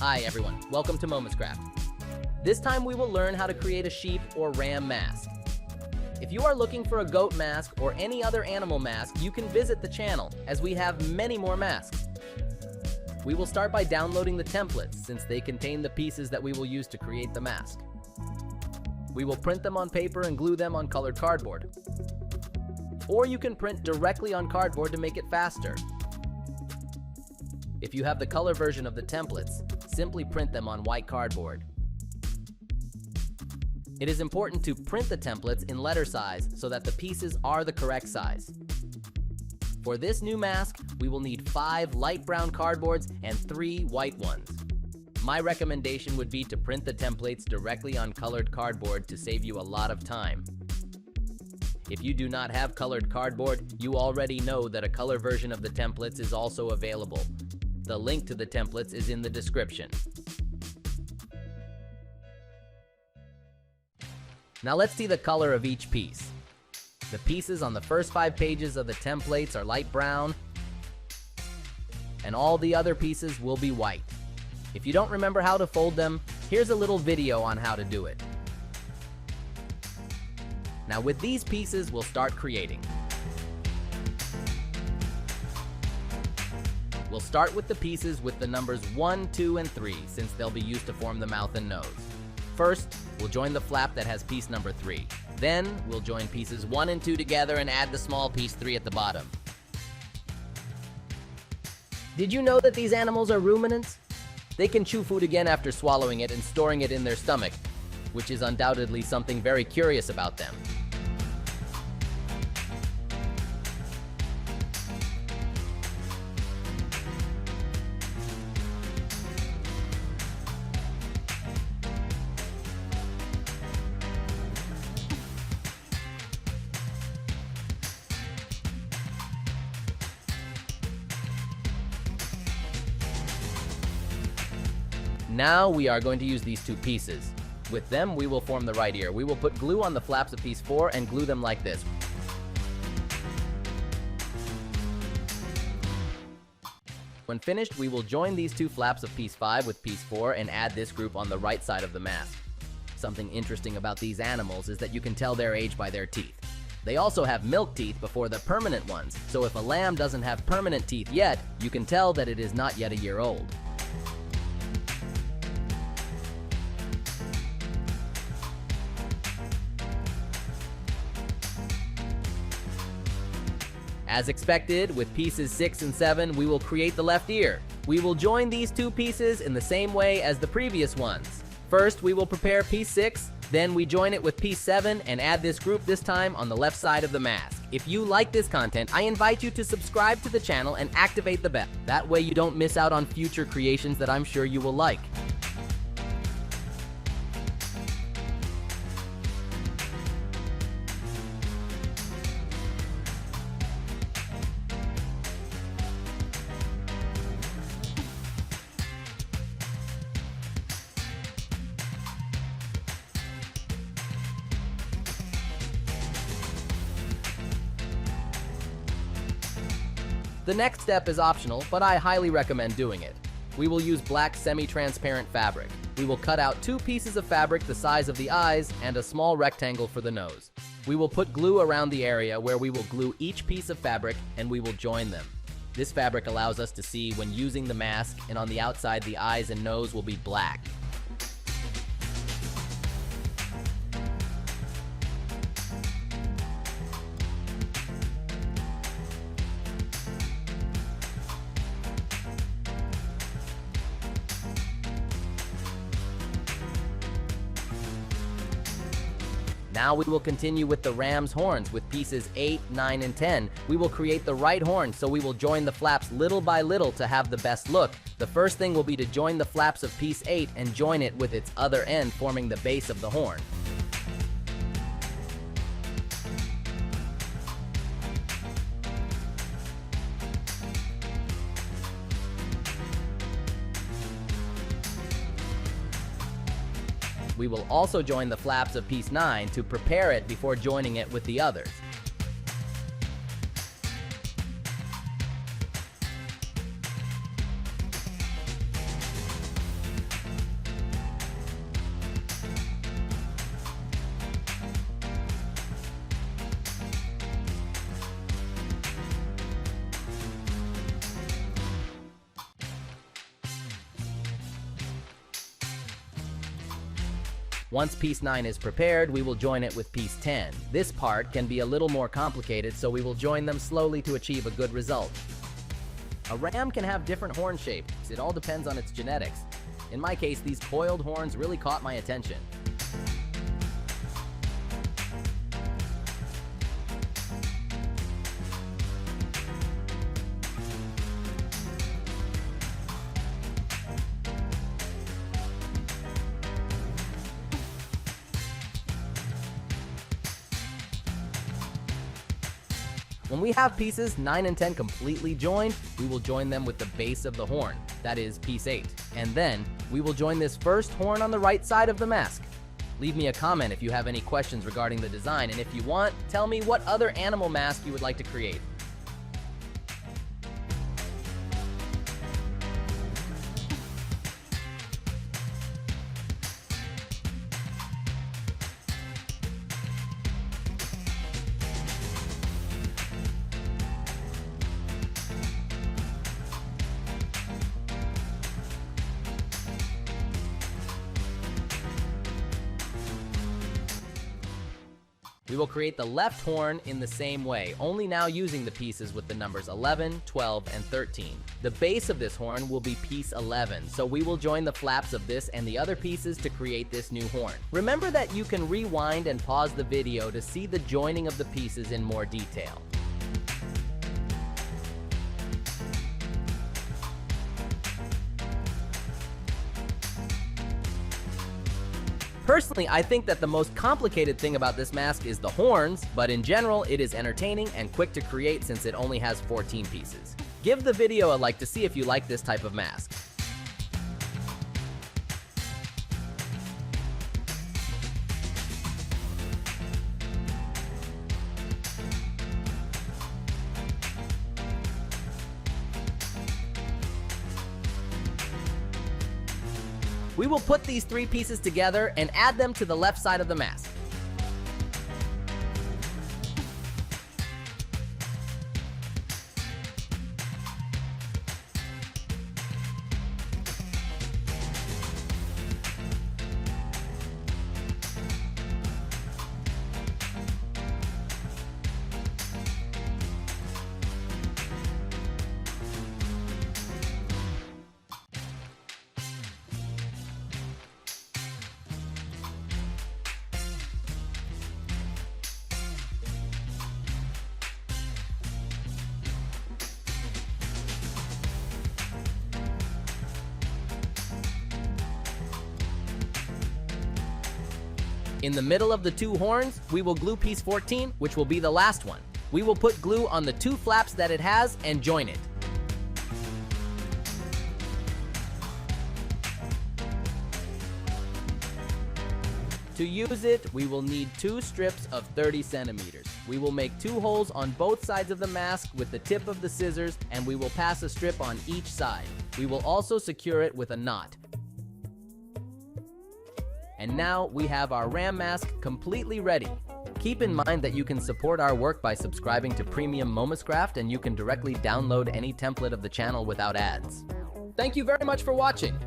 Hi everyone, welcome to Momuscraft. This time we will learn how to create a sheep or ram mask. If you are looking for a goat mask or any other animal mask, you can visit the channel as we have many more masks. We will start by downloading the templates since they contain the pieces that we will use to create the mask. We will print them on paper and glue them on colored cardboard. Or you can print directly on cardboard to make it faster. If you have the color version of the templates, simply print them on white cardboard. It is important to print the templates in letter size so that the pieces are the correct size. For this new mask, we will need 5 light brown cardboards and 3 white ones. My recommendation would be to print the templates directly on colored cardboard to save you a lot of time. If you do not have colored cardboard, you already know that a color version of the templates is also available. The link to the templates is in the description. Now let's see the color of each piece. The pieces on the first 5 pages of the templates are light brown, and all the other pieces will be white. If you don't remember how to fold them, here's a little video on how to do it. Now with these pieces, we'll start creating. We'll start with the pieces with the numbers 1, 2, and 3 since they'll be used to form the mouth and nose. First, we'll join the flap that has piece number 3. Then, we'll join pieces 1 and 2 together and add the small piece 3 at the bottom. Did you know that these animals are ruminants? They can chew food again after swallowing it and storing it in their stomach, which is undoubtedly something very curious about them. Now we are going to use these 2 pieces. With them, we will form the right ear. We will put glue on the flaps of piece 4 and glue them like this. When finished, we will join these 2 flaps of piece 5 with piece 4 and add this group on the right side of the mask. Something interesting about these animals is that you can tell their age by their teeth. They also have milk teeth before the permanent ones, so if a lamb doesn't have permanent teeth yet, you can tell that it is not yet a year old. As expected, with pieces 6 and 7, we will create the left ear. We will join these 2 pieces in the same way as the previous ones. First, we will prepare piece 6, then we join it with piece 7 and add this group this time on the left side of the mask. If you like this content, I invite you to subscribe to the channel and activate the bell. That way you don't miss out on future creations that I'm sure you will like. The next step is optional, but I highly recommend doing it. We will use black semi-transparent fabric. We will cut out 2 pieces of fabric the size of the eyes and a small rectangle for the nose. We will put glue around the area where we will glue each piece of fabric and we will join them. This fabric allows us to see when using the mask, and on the outside the eyes and nose will be black. Now we will continue with the ram's horns with pieces 8, 9, and 10. We will create the right horn, so we will join the flaps little by little to have the best look. The first thing will be to join the flaps of piece 8 and join it with its other end, forming the base of the horn. We will also join the flaps of piece 9 to prepare it before joining it with the others. Once piece 9 is prepared, we will join it with piece 10. This part can be a little more complicated, so we will join them slowly to achieve a good result. A ram can have different horn shapes. It all depends on its genetics. In my case, these coiled horns really caught my attention. When we have pieces 9 and 10 completely joined, we will join them with the base of the horn, that is piece 8. And then, we will join this first horn on the right side of the mask. Leave me a comment if you have any questions regarding the design, and if you want, tell me what other animal mask you would like to create. We will create the left horn in the same way, only now using the pieces with the numbers 11, 12, and 13. The base of this horn will be piece 11, so we will join the flaps of this and the other pieces to create this new horn. Remember that you can rewind and pause the video to see the joining of the pieces in more detail. Personally, I think that the most complicated thing about this mask is the horns, but in general, it is entertaining and quick to create since it only has 14 pieces. Give the video a like to see if you like this type of mask. We will put these 3 pieces together and add them to the left side of the mask. In the middle of the 2 horns, we will glue piece 14, which will be the last one. We will put glue on the 2 flaps that it has and join it. To use it, we will need 2 strips of 30 centimeters. We will make 2 holes on both sides of the mask with the tip of the scissors, and we will pass a strip on each side. We will also secure it with a knot. And now we have our ram mask completely ready. Keep in mind that you can support our work by subscribing to Premium Momuscraft, and you can directly download any template of the channel without ads. Thank you very much for watching.